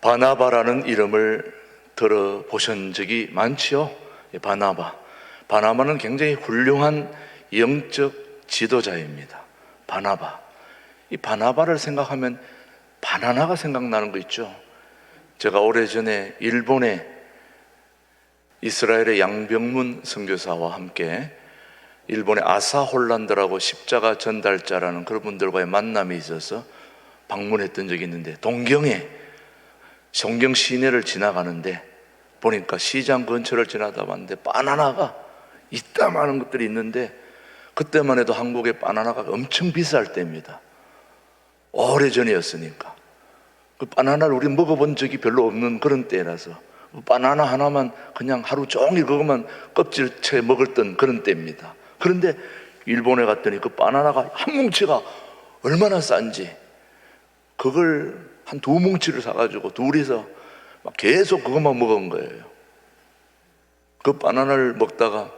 바나바라는 이름을 들어보신 적이 많지요? 바나바는 굉장히 훌륭한 영적 지도자입니다. 이 바나바를 생각하면 바나나가 생각나는 거 있죠? 제가 오래전에 일본에 이스라엘의 양병문 선교사와 함께 일본의 아사홀란드라고 십자가 전달자라는 그런 분들과의 만남이 있어서 방문했던 적이 있는데, 동경에 성경 시내를 지나가는데 보니까 시장 근처를 지나다 봤는데 바나나가 이따만한 것들이 있는데, 그때만 해도 한국에 바나나가 엄청 비쌀 때입니다. 오래전이었으니까 그 바나나를 우리 먹어본 적이 별로 없는 그런 때라서 바나나 하나만 그냥 하루 종일 그것만 껍질채 먹었던 그런 때입니다. 그런데 일본에 갔더니 그 바나나가 한 뭉치가 얼마나 싼지, 그걸 한 2뭉치를 사가지고 둘이서 막 계속 그것만 먹은 거예요. 그 바나나를 먹다가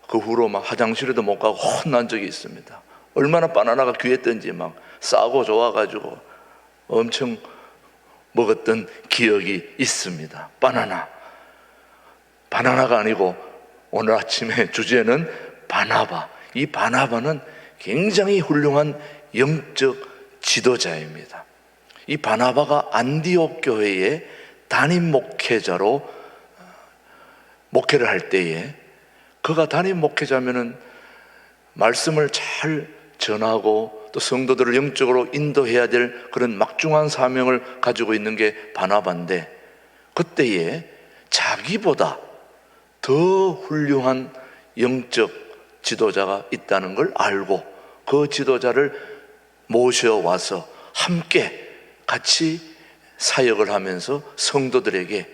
그 후로 막 화장실에도 못 가고 혼난 적이 있습니다. 얼마나 바나나가 귀했던지 막 싸고 좋아가지고 엄청 먹었던 기억이 있습니다. 바나나가 아니고 오늘 아침에 주제는 바나바. 이 바나바는 굉장히 훌륭한 영적 지도자입니다. 이 바나바가 안디옥 교회의 담임 목회자로 목회를 할 때에, 그가 담임 목회자면은 말씀을 잘 전하고 또 성도들을 영적으로 인도해야 될 그런 막중한 사명을 가지고 있는 게 바나바인데, 그때에 자기보다 더 훌륭한 영적 지도자가 있다는 걸 알고 그 지도자를 모셔와서 함께 같이 사역을 하면서 성도들에게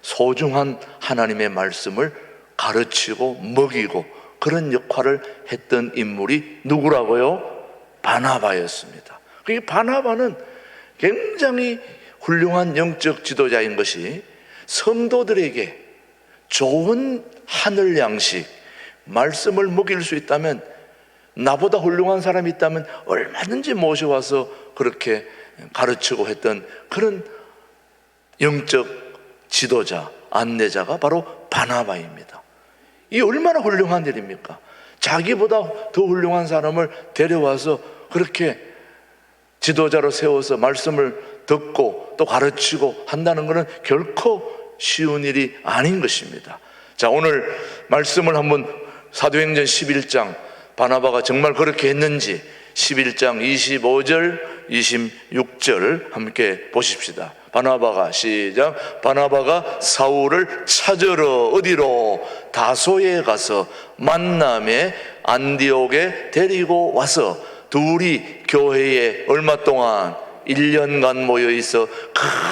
소중한 하나님의 말씀을 가르치고 먹이고 그런 역할을 했던 인물이 누구라고요? 바나바였습니다. 이 바나바는 굉장히 훌륭한 영적 지도자인 것이, 성도들에게 좋은 하늘 양식, 말씀을 먹일 수 있다면, 나보다 훌륭한 사람이 있다면 얼마든지 모셔와서 그렇게 가르치고 했던 그런 영적 지도자, 안내자가 바로 바나바입니다. 이 얼마나 훌륭한 일입니까? 자기보다 더 훌륭한 사람을 데려와서 그렇게 지도자로 세워서 말씀을 듣고 또 가르치고 한다는 것은 결코 쉬운 일이 아닌 것입니다. 자, 오늘 말씀을 한번 사도행전 11장, 바나바가 정말 그렇게 했는지 11장 25절 26절 함께 보십시다. 바나바가 시작. 바나바가 사울을 찾으러 어디로? 다소에 가서 만남에 안디옥에 데리고 와서 둘이 교회에 얼마 동안 1년간 모여 있어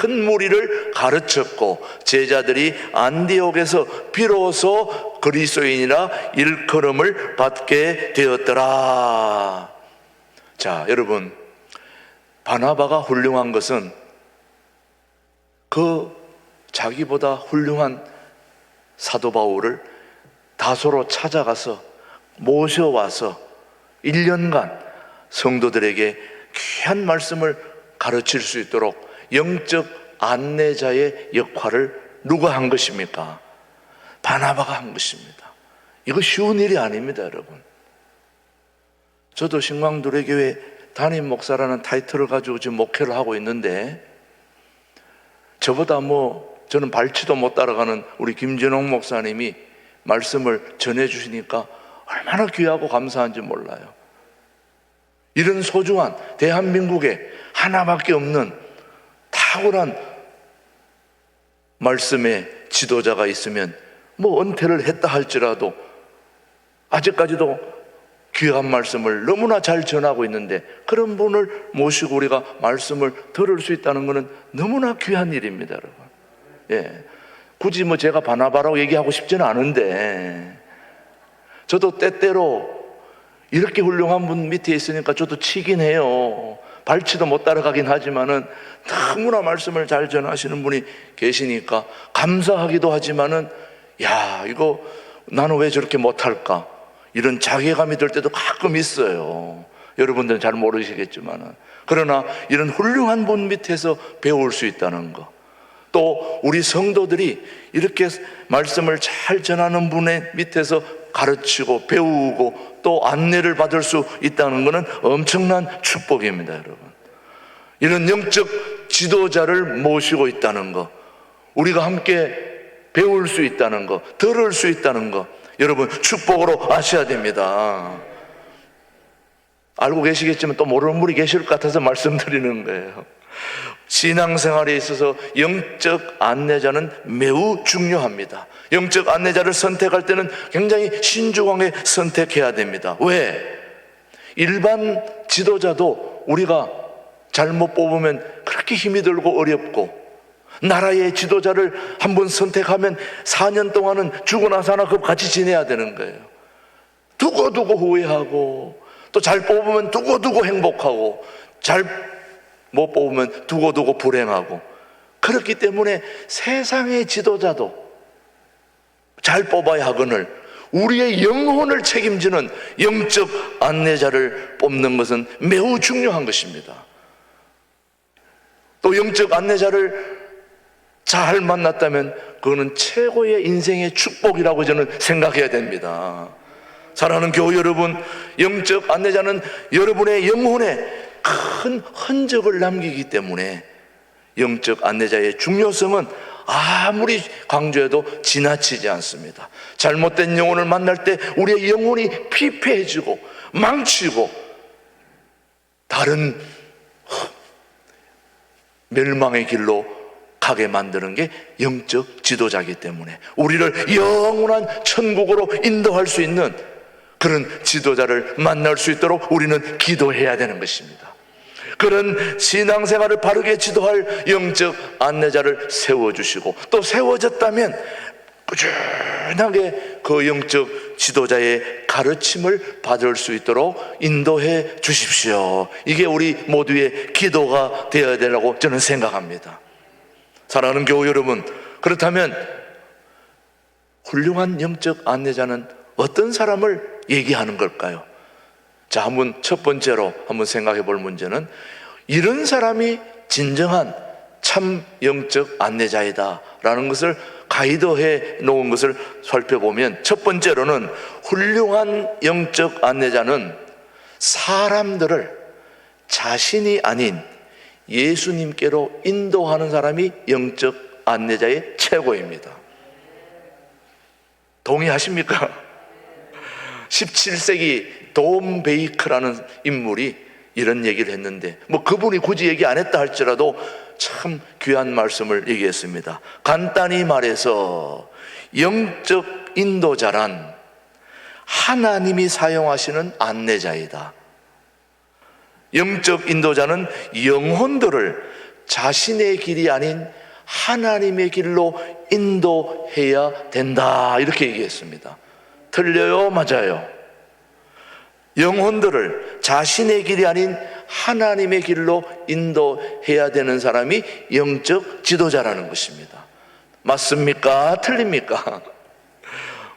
큰 무리를 가르쳤고, 제자들이 안디옥에서 비로소 그리스도인이라 일컬음을 받게 되었더라. 자, 여러분, 바나바가 훌륭한 것은 그 자기보다 훌륭한 사도 바울을 다소로 찾아가서 모셔와서 1년간 성도들에게 귀한 말씀을 가르칠 수 있도록 영적 안내자의 역할을 누가 한 것입니까? 바나바가 한 것입니다. 이거 쉬운 일이 아닙니다, 여러분. 저도 신광두레교회 담임 목사라는 타이틀을 가지고 지금 목회를 하고 있는데, 저보다 저는 발치도 못 따라가는 우리 김진홍 목사님이 말씀을 전해주시니까 얼마나 귀하고 감사한지 몰라요. 이런 소중한 대한민국에 하나밖에 없는 탁월한 말씀의 지도자가 있으면 은퇴를 했다 할지라도 아직까지도 귀한 말씀을 너무나 잘 전하고 있는데, 그런 분을 모시고 우리가 말씀을 들을 수 있다는 것은 너무나 귀한 일입니다, 여러분. 예. 굳이 제가 바나바라고 얘기하고 싶지는 않은데, 저도 때때로 이렇게 훌륭한 분 밑에 있으니까 저도 치긴 해요. 발치도 못 따라가긴 하지만은 너무나 말씀을 잘 전하시는 분이 계시니까 감사하기도 하지만은, 야, 이거 나는 왜 저렇게 못할까? 이런 자괴감이 들 때도 가끔 있어요. 여러분들은 잘 모르시겠지만은. 그러나 이런 훌륭한 분 밑에서 배울 수 있다는 거, 또 우리 성도들이 이렇게 말씀을 잘 전하는 분의 밑에서 가르치고 배우고 또 안내를 받을 수 있다는 것은 엄청난 축복입니다, 여러분. 이런 영적 지도자를 모시고 있다는 것, 우리가 함께 배울 수 있다는 것, 들을 수 있다는 것, 여러분 축복으로 아셔야 됩니다. 알고 계시겠지만 또 모르는 분이 계실 것 같아서 말씀드리는 거예요. 신앙생활에 있어서 영적 안내자는 매우 중요합니다. 영적 안내자를 선택할 때는 굉장히 신중하게 선택해야 됩니다. 왜? 일반 지도자도 우리가 잘못 뽑으면 그렇게 힘이 들고 어렵고, 나라의 지도자를 한번 선택하면 4년 동안은 죽으나 사나 그 같이 지내야 되는 거예요. 두고두고 후회하고, 또 잘 뽑으면 두고두고 행복하고, 잘 못 뽑으면 두고두고 불행하고. 그렇기 때문에 세상의 지도자도 잘 뽑아야 하거늘 우리의 영혼을 책임지는 영적 안내자를 뽑는 것은 매우 중요한 것입니다. 또 영적 안내자를 잘 만났다면 그거는 최고의 인생의 축복이라고 저는 생각해야 됩니다. 사랑하는 교우 여러분, 영적 안내자는 여러분의 영혼에 큰 흔적을 남기기 때문에 영적 안내자의 중요성은 아무리 강조해도 지나치지 않습니다. 잘못된 영혼을 만날 때 우리의 영혼이 피폐해지고 망치고 다른 멸망의 길로 가게 만드는 게 영적 지도자이기 때문에 우리를 영원한 천국으로 인도할 수 있는 그런 지도자를 만날 수 있도록 우리는 기도해야 되는 것입니다. 그런 신앙생활을 바르게 지도할 영적 안내자를 세워주시고, 또 세워졌다면 꾸준하게 그 영적 지도자의 가르침을 받을 수 있도록 인도해 주십시오. 이게 우리 모두의 기도가 되어야 되라고 저는 생각합니다. 사랑하는 교우 여러분, 그렇다면 훌륭한 영적 안내자는 어떤 사람을 얘기하는 걸까요? 자, 한번 첫 번째로 한번 생각해 볼 문제는, 이런 사람이 진정한 참 영적 안내자이다 라는 것을 가이드해 놓은 것을 살펴보면, 첫 번째로는 훌륭한 영적 안내자는 사람들을 자신이 아닌 예수님께로 인도하는 사람이 영적 안내자의 최고입니다. 동의하십니까? 17세기 돈 베이커라는 인물이 이런 얘기를 했는데, 뭐 그분이 굳이 얘기 안 했다 할지라도 참 귀한 말씀을 얘기했습니다. 간단히 말해서 영적 인도자란 하나님이 사용하시는 안내자이다. 영적 인도자는 영혼들을 자신의 길이 아닌 하나님의 길로 인도해야 된다, 이렇게 얘기했습니다. 틀려요? 맞아요? 영혼들을 자신의 길이 아닌 하나님의 길로 인도해야 되는 사람이 영적 지도자라는 것입니다. 맞습니까? 틀립니까?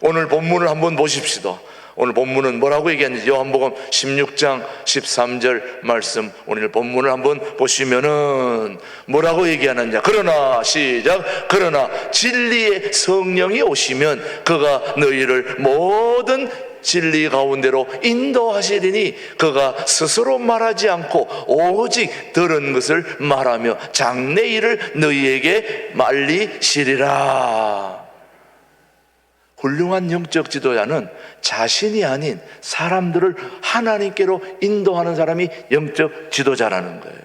오늘 본문을 한번 보십시다. 오늘 본문은 뭐라고 얘기하는지 요한복음 16장 13절 말씀, 오늘 본문을 한번 보시면은 뭐라고 얘기하느냐. 그러나 시작. 그러나 진리의 성령이 오시면 그가 너희를 모든 진리 가운데로 인도하시리니 그가 스스로 말하지 않고 오직 들은 것을 말하며 장래 일을 너희에게 말리시리라. 훌륭한 영적 지도자는 자신이 아닌 사람들을 하나님께로 인도하는 사람이 영적 지도자라는 거예요.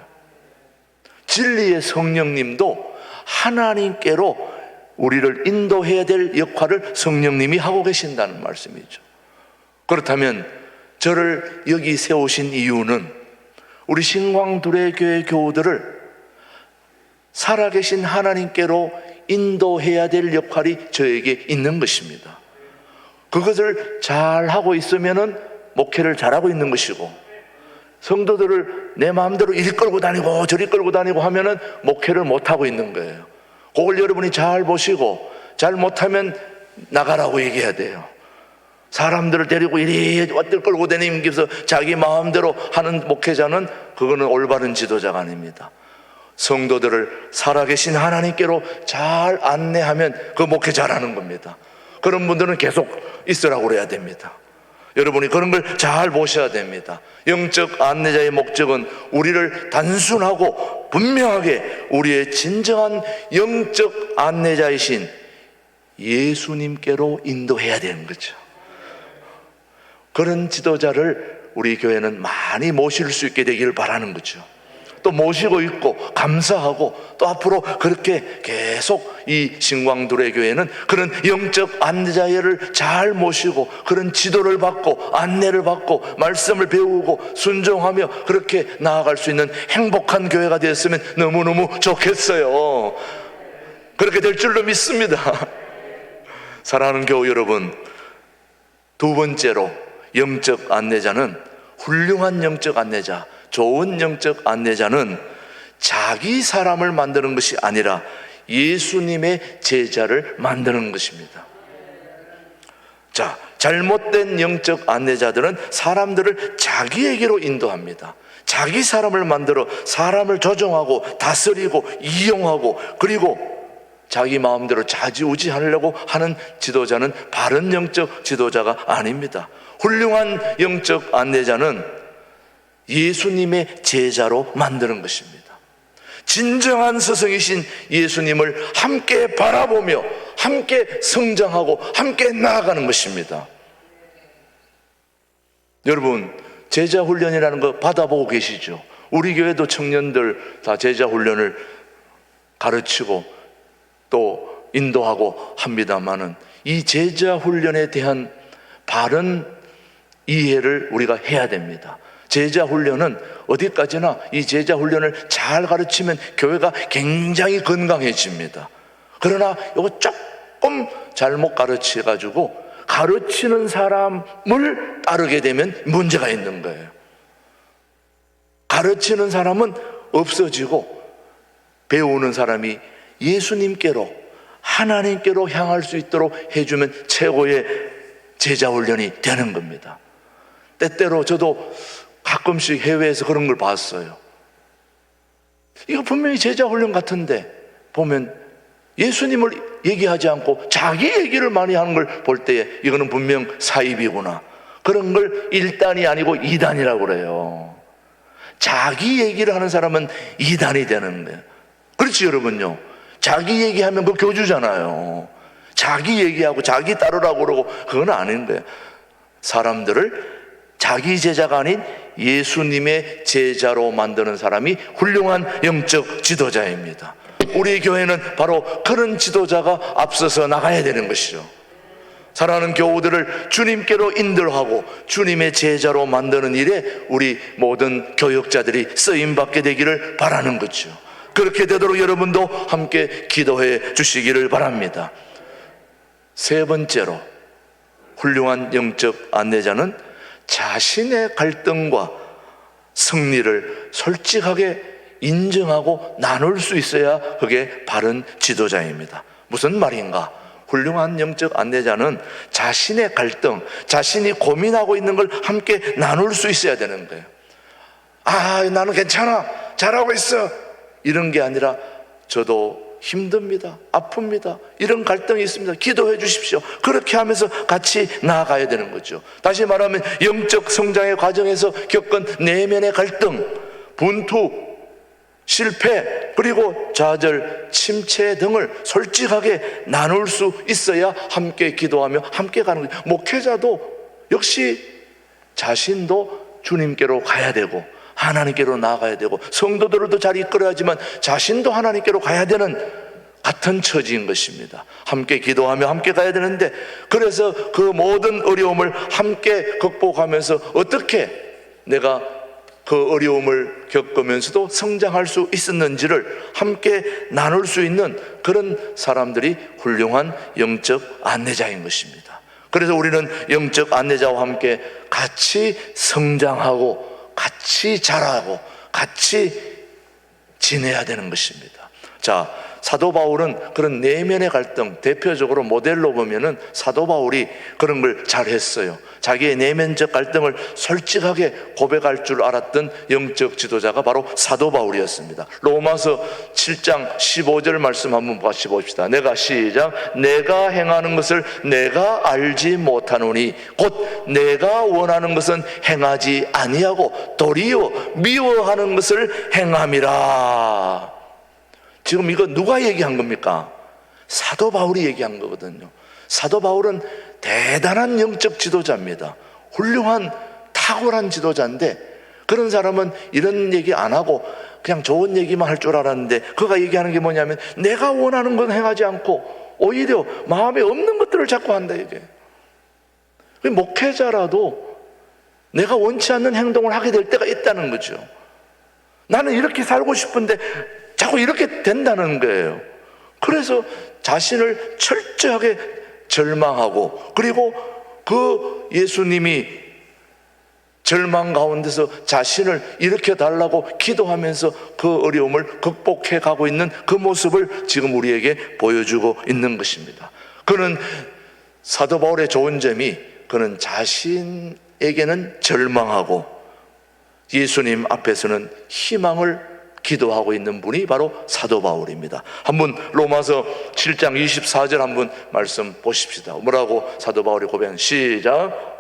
진리의 성령님도 하나님께로 우리를 인도해야 될 역할을 성령님이 하고 계신다는 말씀이죠. 그렇다면 저를 여기 세우신 이유는 우리 신광두레교회 교우들을 살아계신 하나님께로 인도해야 될 역할이 저에게 있는 것입니다. 그것을 잘 하고 있으면은 목회를 잘하고 있는 것이고, 성도들을 내 마음대로 이리 끌고 다니고 저리 끌고 다니고 하면은 목회를 못하고 있는 거예요. 그걸 여러분이 잘 보시고, 잘 못하면 나가라고 얘기해야 돼요. 사람들을 데리고 이리 왔들 끌고 다니면서 자기 마음대로 하는 목회자는 그거는 올바른 지도자가 아닙니다. 성도들을 살아계신 하나님께로 잘 안내하면 그 목회 잘하는 겁니다. 그런 분들은 계속 있으라고 그래야 됩니다. 여러분이 그런 걸 잘 보셔야 됩니다. 영적 안내자의 목적은 우리를 단순하고 분명하게 우리의 진정한 영적 안내자이신 예수님께로 인도해야 되는 거죠. 그런 지도자를 우리 교회는 많이 모실 수 있게 되기를 바라는 거죠. 또 모시고 있고 감사하고 또 앞으로 그렇게 계속 이 신광두레 교회는 그런 영적 안내자를 잘 모시고 그런 지도를 받고 안내를 받고 말씀을 배우고 순종하며 그렇게 나아갈 수 있는 행복한 교회가 되었으면 너무너무 좋겠어요. 그렇게 될 줄로 믿습니다. 사랑하는 교우 여러분, 두 번째로 영적 안내자는, 훌륭한 영적 안내자, 좋은 영적 안내자는 자기 사람을 만드는 것이 아니라 예수님의 제자를 만드는 것입니다. 자, 잘못된 영적 안내자들은 사람들을 자기에게로 인도합니다. 자기 사람을 만들어 사람을 조종하고 다스리고 이용하고 그리고 자기 마음대로 좌지우지하려고 하는 지도자는 바른 영적 지도자가 아닙니다. 훌륭한 영적 안내자는 예수님의 제자로 만드는 것입니다. 진정한 스승이신 예수님을 함께 바라보며 함께 성장하고 함께 나아가는 것입니다. 여러분, 제자 훈련이라는 거 받아보고 계시죠? 우리 교회도 청년들 다 제자 훈련을 가르치고 또 인도하고 합니다마는 이 제자 훈련에 대한 바른 이해를 우리가 해야 됩니다. 제자 훈련은 어디까지나 이 제자 훈련을 잘 가르치면 교회가 굉장히 건강해집니다. 그러나 이거 조금 잘못 가르쳐가지고 가르치는 사람을 따르게 되면 문제가 있는 거예요. 가르치는 사람은 없어지고 배우는 사람이 예수님께로, 하나님께로 향할 수 있도록 해주면 최고의 제자 훈련이 되는 겁니다. 때때로 저도 가끔씩 해외에서 그런 걸 봤어요. 이거 분명히 제자 훈련 같은데 보면 예수님을 얘기하지 않고 자기 얘기를 많이 하는 걸 볼 때에 이거는 분명 사입이구나. 그런 걸 1단이 아니고 2단이라고 그래요. 자기 얘기를 하는 사람은 2단이 되는 거예요. 그렇지 여러분요. 자기 얘기하면 그 교주잖아요. 자기 얘기하고 자기 따르라고 그러고 그건 아닌 거예요. 사람들을 자기 제자가 아닌 예수님의 제자로 만드는 사람이 훌륭한 영적 지도자입니다. 우리 교회는 바로 그런 지도자가 앞서서 나가야 되는 것이죠. 사랑하는 교우들을 주님께로 인도하고 주님의 제자로 만드는 일에 우리 모든 교역자들이 쓰임받게 되기를 바라는 거죠. 그렇게 되도록 여러분도 함께 기도해 주시기를 바랍니다. 세 번째로 훌륭한 영적 안내자는 자신의 갈등과 승리를 솔직하게 인정하고 나눌 수 있어야 그게 바른 지도자입니다. 무슨 말인가? 훌륭한 영적 안내자는 자신의 갈등, 자신이 고민하고 있는 걸 함께 나눌 수 있어야 되는 거예요. 아, 나는 괜찮아, 잘하고 있어, 이런 게 아니라 저도 힘듭니다, 아픕니다, 이런 갈등이 있습니다, 기도해 주십시오. 그렇게 하면서 같이 나아가야 되는 거죠. 다시 말하면 영적 성장의 과정에서 겪은 내면의 갈등, 분투, 실패, 그리고 좌절, 침체 등을 솔직하게 나눌 수 있어야 함께 기도하며 함께 가는 거예요. 목회자도 역시 자신도 주님께로 가야 되고 하나님께로 나아가야 되고 성도들도 잘 이끌어야지만 자신도 하나님께로 가야 되는 같은 처지인 것입니다. 함께 기도하며 함께 가야 되는데, 그래서 그 모든 어려움을 함께 극복하면서 어떻게 내가 그 어려움을 겪으면서도 성장할 수 있었는지를 함께 나눌 수 있는 그런 사람들이 훌륭한 영적 안내자인 것입니다. 그래서 우리는 영적 안내자와 함께 같이 성장하고 같이 자라고 같이 지내야 되는 것입니다. 자, 사도 바울은 그런 내면의 갈등, 대표적으로 모델로 보면은 사도 바울이 그런 걸 잘했어요. 자기의 내면적 갈등을 솔직하게 고백할 줄 알았던 영적 지도자가 바로 사도 바울이었습니다. 로마서 7장 15절 말씀 한번 같이 봅시다. 시작. 내가 행하는 것을 내가 알지 못하노니 곧 내가 원하는 것은 행하지 아니하고 도리어 미워하는 것을 행함이라. 지금 이거 누가 얘기한 겁니까? 사도 바울이 얘기한 거거든요. 사도 바울은 대단한 영적 지도자입니다. 훌륭한 탁월한 지도자인데, 그런 사람은 이런 얘기 안 하고 그냥 좋은 얘기만 할 줄 알았는데, 그가 얘기하는 게 뭐냐면 내가 원하는 건 행하지 않고 오히려 마음에 없는 것들을 자꾸 한다 이게. 목회자라도 내가 원치 않는 행동을 하게 될 때가 있다는 거죠. 나는 이렇게 살고 싶은데 자꾸 이렇게 된다는 거예요. 그래서 자신을 철저하게 절망하고, 그리고 그 예수님이 절망 가운데서 자신을 일으켜 달라고 기도하면서 그 어려움을 극복해 가고 있는 그 모습을 지금 우리에게 보여주고 있는 것입니다. 그는, 사도 바울의 좋은 점이, 그는 자신에게는 절망하고 예수님 앞에서는 희망을 기도하고 있는 분이 바로 사도 바울입니다. 한번 로마서 7장 24절 한번 말씀 보십시다. 뭐라고 사도 바울이 고백한, 시작.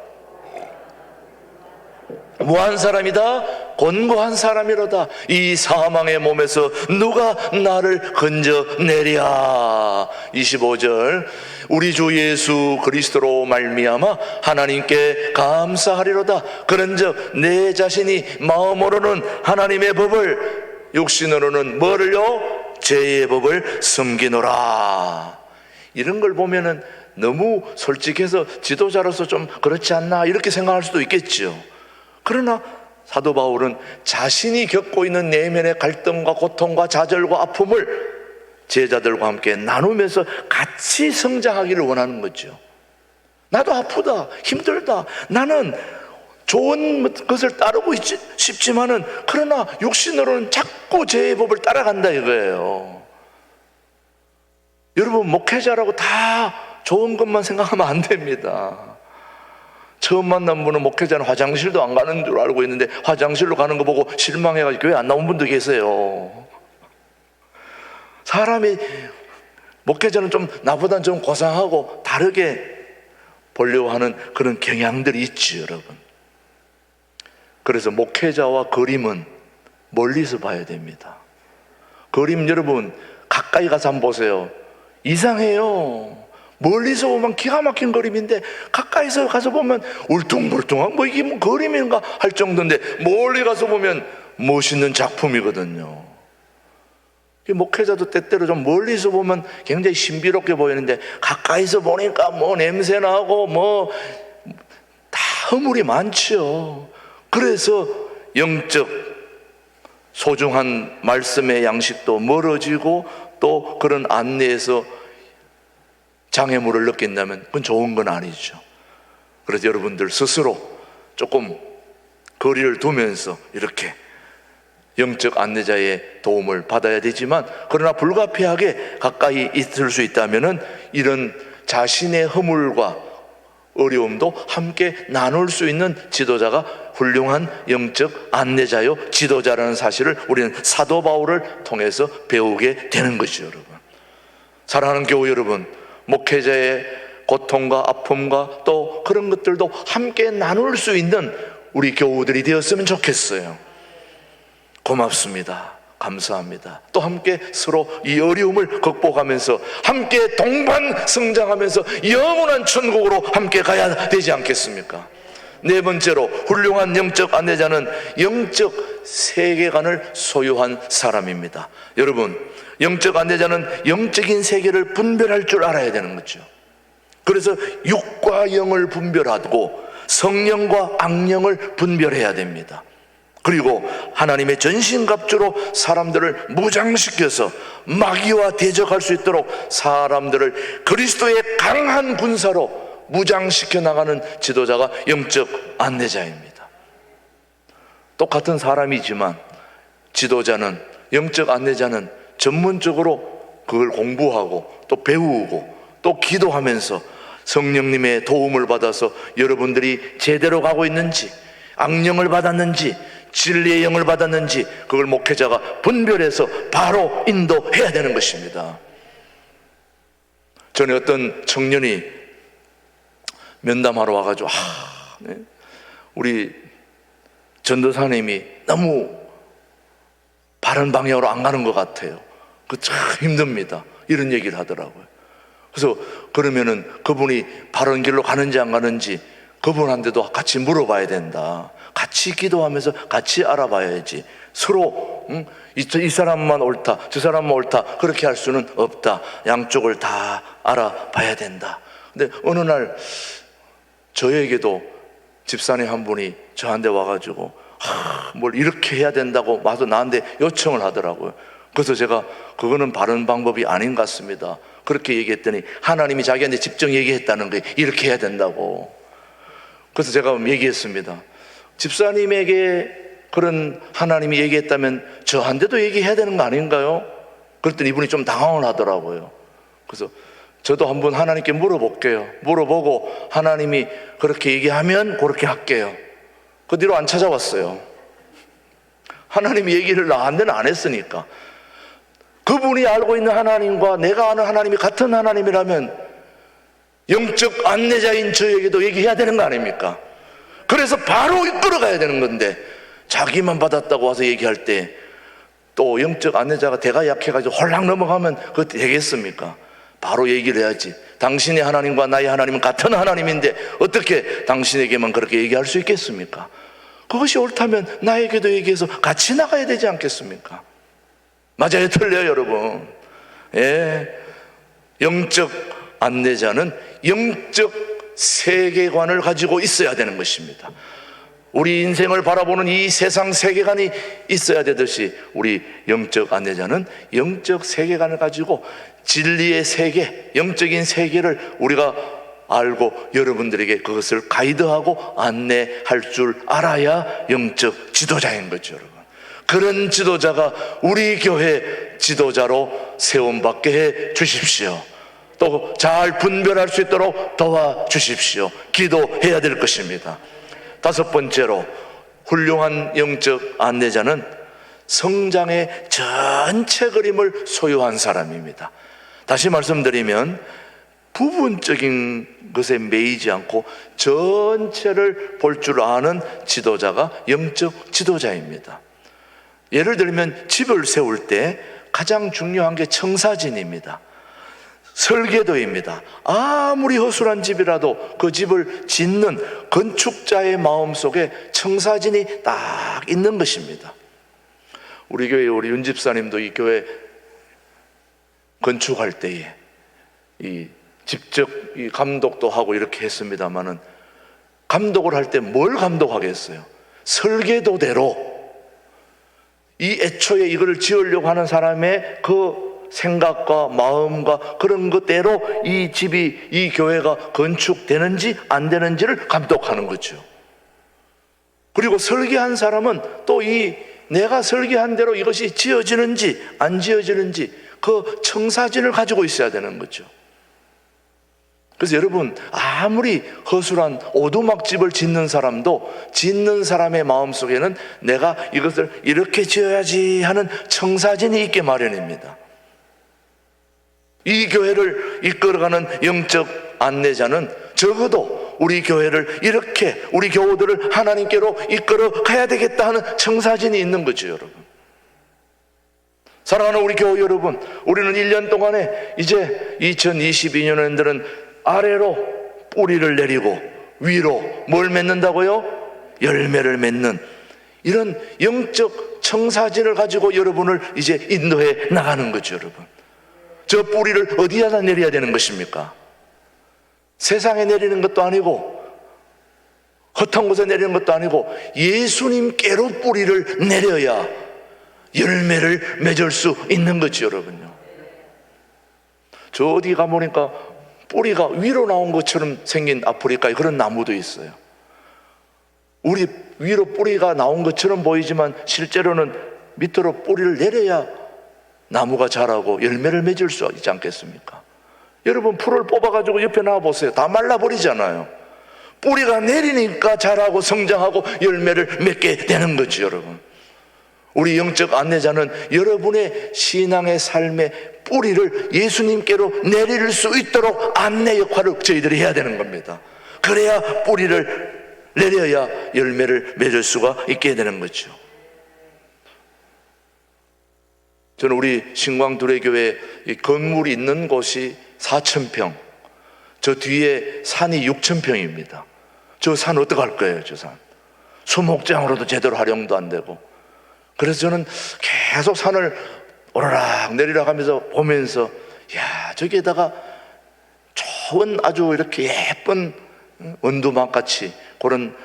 무한 사람이다 곤고한 사람이로다 이 사망의 몸에서 누가 나를 건져내랴. 25절. 우리 주 예수 그리스도로 말미암아 하나님께 감사하리로다. 그런즉 내 자신이 마음으로는 하나님의 법을, 육신으로는 뭐를요? 죄의 법을 섬기노라. 이런 걸 보면은 너무 솔직해서 지도자로서 좀 그렇지 않나 이렇게 생각할 수도 있겠죠. 그러나 사도 바울은 자신이 겪고 있는 내면의 갈등과 고통과 좌절과 아픔을 제자들과 함께 나누면서 같이 성장하기를 원하는 거죠. 나도 아프다, 힘들다, 나는 좋은 것을 따르고 싶지만은 그러나 육신으로는 자꾸 죄의 법을 따라간다 이거예요. 여러분, 목회자라고 다 좋은 것만 생각하면 안 됩니다. 처음 만난 분은 목회자는 화장실도 안 가는 줄 알고 있는데 화장실로 가는 거 보고 실망해가지고 교회 안 나온 분도 계세요. 사람이, 목회자는 좀 나보다는 좀 고상하고 다르게 보려고 하는 그런 경향들이 있지 여러분. 그래서 목회자와 그림은 멀리서 봐야 됩니다. 그림 여러분 가까이 가서 한번 보세요. 이상해요. 멀리서 보면 기가 막힌 그림인데 가까이서 가서 보면 울퉁불퉁한 뭐 이게 뭐 그림인가 할 정도인데 멀리 가서 보면 멋있는 작품이거든요. 목회자도 때때로 좀 멀리서 보면 굉장히 신비롭게 보이는데 가까이서 보니까 뭐 냄새나고 뭐 다 허물이 많죠. 그래서 영적 소중한 말씀의 양식도 멀어지고 또 그런 안내에서 장애물을 느낀다면 그건 좋은 건 아니죠. 그래서 여러분들 스스로 조금 거리를 두면서 이렇게 영적 안내자의 도움을 받아야 되지만, 그러나 불가피하게 가까이 있을 수 있다면 이런 자신의 허물과 어려움도 함께 나눌 수 있는 지도자가 훌륭한 영적 안내자요 지도자라는 사실을 우리는 사도 바울을 통해서 배우게 되는 것이죠. 여러분, 사랑하는 교우 여러분, 목회자의 고통과 아픔과 또 그런 것들도 함께 나눌 수 있는 우리 교우들이 되었으면 좋겠어요. 고맙습니다. 감사합니다. 또 함께 서로 이 어려움을 극복하면서 함께 동반 성장하면서 영원한 천국으로 함께 가야 되지 않겠습니까? 네 번째로, 훌륭한 영적 안내자는 영적 세계관을 소유한 사람입니다. 여러분, 영적 안내자는 영적인 세계를 분별할 줄 알아야 되는 거죠. 그래서 육과 영을 분별하고 성령과 악령을 분별해야 됩니다. 그리고 하나님의 전신갑주로 사람들을 무장시켜서 마귀와 대적할 수 있도록 사람들을 그리스도의 강한 군사로 무장시켜 나가는 지도자가 영적 안내자입니다. 똑같은 사람이지만 지도자는, 영적 안내자는 전문적으로 그걸 공부하고 또 배우고 또 기도하면서 성령님의 도움을 받아서 여러분들이 제대로 가고 있는지, 악령을 받았는지, 진리의 영을 받았는지, 그걸 목회자가 분별해서 바로 인도해야 되는 것입니다. 전에 어떤 청년이 면담하러 와가지고 우리 전도사님이 너무 바른 방향으로 안 가는 것 같아요. 그 참 힘듭니다. 이런 얘기를 하더라고요. 그래서 그러면은 그분이 바른 길로 가는지 안 가는지 그분한테도 같이 물어봐야 된다. 같이 기도하면서 같이 알아봐야지. 서로 이 사람만 옳다, 저 사람만 옳다 그렇게 할 수는 없다. 양쪽을 다 알아봐야 된다. 근데 어느 날 저에게도 집사님 한 분이 저한테 와가지고 뭘 이렇게 해야 된다고 와서 나한테 요청을 하더라고요. 그래서 제가 그거는 바른 방법이 아닌 것 같습니다. 그렇게 얘기했더니 하나님이 자기한테 직접 얘기했다는 거예요. 이렇게 해야 된다고. 그래서 제가 얘기했습니다. 집사님에게 그런 하나님이 얘기했다면 저한테도 얘기해야 되는 거 아닌가요? 그랬더니 이분이 좀 당황을 하더라고요. 그래서 저도 한번 하나님께 물어볼게요. 물어보고 하나님이 그렇게 얘기하면 그렇게 할게요. 그 뒤로 안 찾아왔어요. 하나님이 얘기를 나한테는 안 했으니까. 그분이 알고 있는 하나님과 내가 아는 하나님이 같은 하나님이라면 영적 안내자인 저에게도 얘기해야 되는 거 아닙니까? 그래서 바로 이끌어가야 되는 건데 자기만 받았다고 와서 얘기할 때 또 영적 안내자가 대가 약해가지고 홀랑 넘어가면 그거 되겠습니까? 바로 얘기를 해야지. 당신의 하나님과 나의 하나님은 같은 하나님인데 어떻게 당신에게만 그렇게 얘기할 수 있겠습니까? 그것이 옳다면 나에게도 얘기해서 같이 나가야 되지 않겠습니까? 맞아요, 틀려요, 여러분. 예. 영적 안내자는 영적 세계관을 가지고 있어야 되는 것입니다. 우리 인생을 바라보는 이 세상 세계관이 있어야 되듯이 우리 영적 안내자는 영적 세계관을 가지고 진리의 세계, 영적인 세계를 우리가 알고 여러분들에게 그것을 가이드하고 안내할 줄 알아야 영적 지도자인 거죠, 여러분. 그런 지도자가 우리 교회 지도자로 세움받게 해 주십시오. 또 잘 분별할 수 있도록 도와주십시오. 기도해야 될 것입니다. 다섯 번째로 훌륭한 영적 안내자는 성장의 전체 그림을 소유한 사람입니다. 다시 말씀드리면 부분적인 것에 매이지 않고 전체를 볼 줄 아는 지도자가 영적 지도자입니다. 예를 들면 집을 세울 때 가장 중요한 게 청사진입니다. 설계도입니다. 아무리 허술한 집이라도 그 집을 짓는 건축자의 마음속에 청사진이 딱 있는 것입니다. 우리 교회 우리 윤 집사님도 이 교회 건축할 때에 직접 감독도 하고 이렇게 했습니다마는 감독을 할 때 뭘 감독하겠어요? 설계도대로 이 애초에 이걸 지으려고 하는 사람의 그 생각과 마음과 그런 것대로 이 집이, 이 교회가 건축되는지 안 되는지를 감독하는 거죠. 그리고 설계한 사람은 또 내가 설계한 대로 이것이 지어지는지 안 지어지는지 그 청사진을 가지고 있어야 되는 거죠. 그래서 여러분, 아무리 허술한 오두막집을 짓는 사람도 짓는 사람의 마음속에는 내가 이것을 이렇게 지어야지 하는 청사진이 있게 마련입니다. 이 교회를 이끌어가는 영적 안내자는 적어도 우리 교회를 이렇게, 우리 교우들을 하나님께로 이끌어 가야 되겠다 하는 청사진이 있는 거죠, 여러분. 사랑하는 우리 교우 여러분, 우리는 1년 동안에 이제 2022년에는 아래로 뿌리를 내리고 위로 뭘 맺는다고요? 열매를 맺는 이런 영적 청사진을 가지고 여러분을 이제 인도해 나가는 거죠, 여러분. 저 뿌리를 어디에다 내려야 되는 것입니까? 세상에 내리는 것도 아니고 헛한 곳에 내리는 것도 아니고 예수님께로 뿌리를 내려야 열매를 맺을 수 있는 거죠, 여러분요. 저 어디 가보니까 뿌리가 위로 나온 것처럼 생긴 아프리카에 그런 나무도 있어요. 우리 위로 뿌리가 나온 것처럼 보이지만 실제로는 밑으로 뿌리를 내려야 나무가 자라고 열매를 맺을 수 있지 않겠습니까? 여러분, 풀을 뽑아가지고 옆에 놔보세요. 다 말라버리잖아요. 뿌리가 내리니까 자라고 성장하고 열매를 맺게 되는 거죠, 여러분. 우리 영적 안내자는 여러분의 신앙의 삶의 뿌리를 예수님께로 내릴 수 있도록 안내 역할을 저희들이 해야 되는 겁니다. 그래야 뿌리를 내려야 열매를 맺을 수가 있게 되는 거죠. 저는 우리 신광두레교회 건물이 있는 곳이 4,000평, 저 뒤에 산이 6,000평입니다. 저 산 어떡할 거예요, 저 산? 수목장으로도 제대로 활용도 안 되고. 그래서 저는 계속 산을 오르락 내리락 하면서 보면서, 야, 저기에다가 좋은 아주 이렇게 예쁜 원두막같이 그런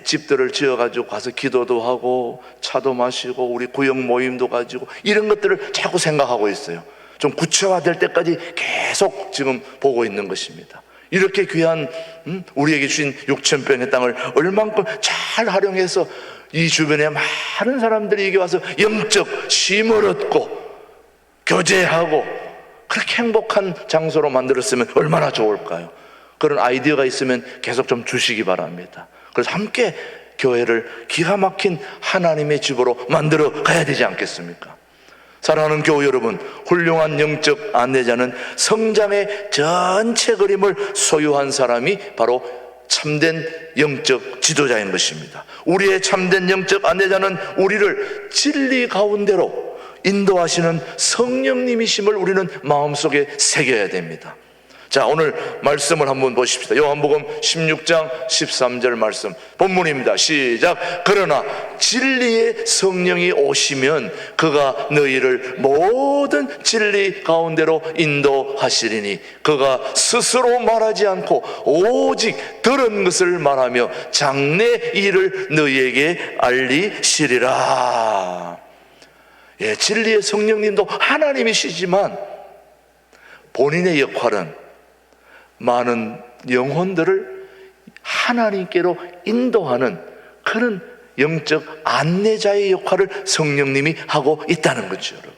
집들을 지어가지고 가서 기도도 하고 차도 마시고 우리 구역 모임도 가지고 이런 것들을 자꾸 생각하고 있어요. 좀 구체화될 때까지 계속 지금 보고 있는 것입니다. 이렇게 귀한 우리에게 주신 6,000평의 땅을 얼만큼 잘 활용해서 이 주변에 많은 사람들이 여기 와서 영적 쉼을 얻고 교제하고 그렇게 행복한 장소로 만들었으면 얼마나 좋을까요? 그런 아이디어가 있으면 계속 좀 주시기 바랍니다. 그래서 함께 교회를 기가 막힌 하나님의 집으로 만들어 가야 되지 않겠습니까? 사랑하는 교우 여러분, 훌륭한 영적 안내자는 성장의 전체 그림을 소유한 사람이 바로 참된 영적 지도자인 것입니다. 우리의 참된 영적 안내자는 우리를 진리 가운데로 인도하시는 성령님이심을 우리는 마음속에 새겨야 됩니다. 자, 오늘 말씀을 한번 보십시다. 요한복음 16장 13절 말씀 본문입니다. 시작. 그러나 진리의 성령이 오시면 그가 너희를 모든 진리 가운데로 인도하시리니 그가 스스로 말하지 않고 오직 들은 것을 말하며 장래 일을 너희에게 알리시리라. 예, 진리의 성령님도 하나님이시지만 본인의 역할은 많은 영혼들을 하나님께로 인도하는 그런 영적 안내자의 역할을 성령님이 하고 있다는 거죠, 여러분.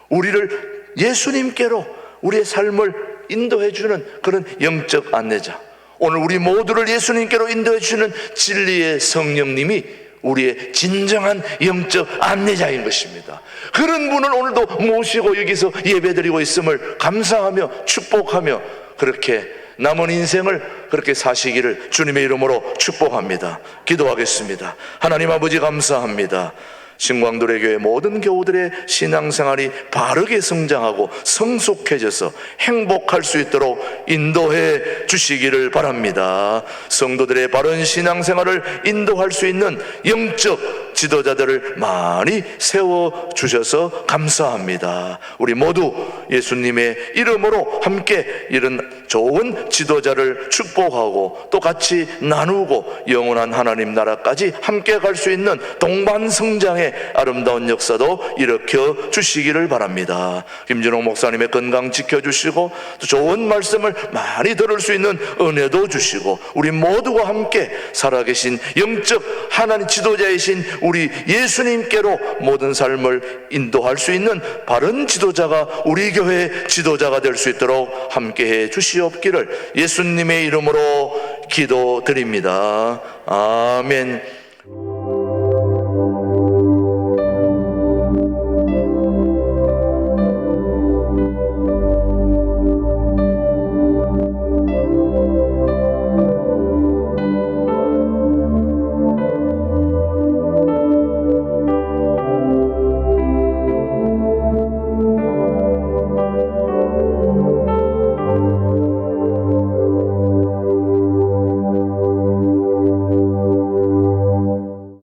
우리를 예수님께로 우리의 삶을 인도해 주는 그런 영적 안내자, 오늘 우리 모두를 예수님께로 인도해 주는 진리의 성령님이 우리의 진정한 영적 안내자인 것입니다. 그런 분을 오늘도 모시고 여기서 예배드리고 있음을 감사하며 축복하며 그렇게 남은 인생을 그렇게 사시기를 주님의 이름으로 축복합니다. 기도하겠습니다. 하나님 아버지, 감사합니다. 신광두레교회 모든 교우들의 신앙생활이 바르게 성장하고 성숙해져서 행복할 수 있도록 인도해 주시기를 바랍니다. 성도들의 바른 신앙생활을 인도할 수 있는 영적 지도자들을 많이 세워주셔서 감사합니다. 우리 모두 예수님의 이름으로 함께 이런 좋은 지도자를 축복하고 또 같이 나누고 영원한 하나님 나라까지 함께 갈 수 있는 동반성장의 아름다운 역사도 일으켜 주시기를 바랍니다. 김진홍 목사님의 건강 지켜주시고 또 좋은 말씀을 많이 들을 수 있는 은혜도 주시고 우리 모두가 함께 살아계신 영적 하나님 지도자이신 우리 예수님께로 모든 삶을 인도할 수 있는 바른 지도자가 우리 교회의 지도자가 될 수 있도록 함께해 주시옵기를 예수님의 이름으로 기도드립니다. 아멘.